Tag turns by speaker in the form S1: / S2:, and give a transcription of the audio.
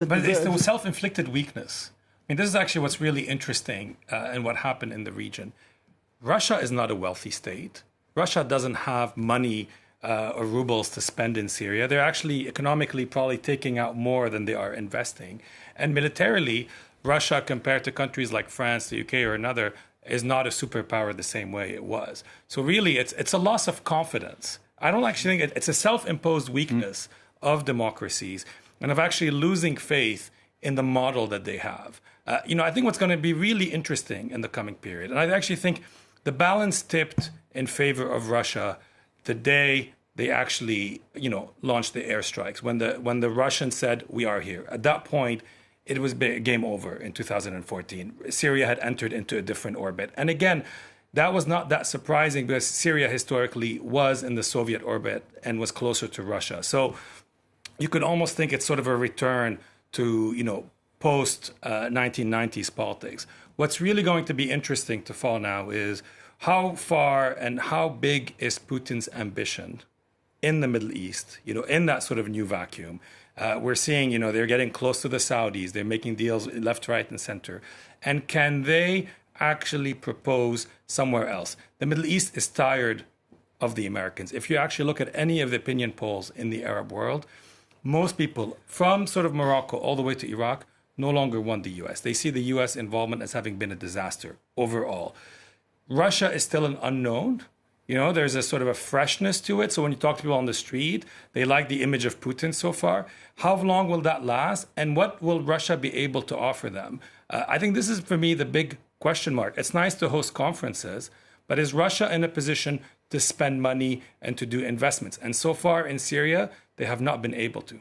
S1: But it's the self-inflicted weakness. I mean, this is actually what's really interesting in what happened in the region. Russia is not a wealthy state. Russia doesn't have money or rubles to spend in Syria. They're actually economically probably taking out more than they are investing. And militarily, Russia, compared to countries like France, the UK, or another, is not a superpower the same way it was. So really, it's a loss of confidence. I don't actually think it's a self-imposed weakness of democracies and of actually losing faith in the model that they have. I think what's going to be really interesting in the coming period, and I actually think the balance tipped in favor of Russia the day they actually, launched the airstrikes, when the Russians said, we are here. At that point, it was game over in 2014. Syria had entered into a different orbit. And again, that was not that surprising because Syria historically was in the Soviet orbit and was closer to Russia. So you could almost think it's sort of a return to, post-1990s politics. What's really going to be interesting to follow now is how far and how big is Putin's ambition in the Middle East, in that sort of new vacuum. We're seeing, they're getting close to the Saudis. They're making deals left, right, and center. And can they actually propose somewhere else? The Middle East is tired of the Americans. If you actually look at any of the opinion polls in the Arab world, most people from sort of Morocco all the way to Iraq no longer want the U.S. They see the U.S. involvement as having been a disaster overall. Russia is still an unknown. There's a sort of a freshness to it. So when you talk to people on the street, they like the image of Putin so far. How long will that last? And what will Russia be able to offer them? I think this is, for me, the big question mark. It's nice to host conferences, but is Russia in a position to spend money and to do investments? And so far in Syria, they have not been able to.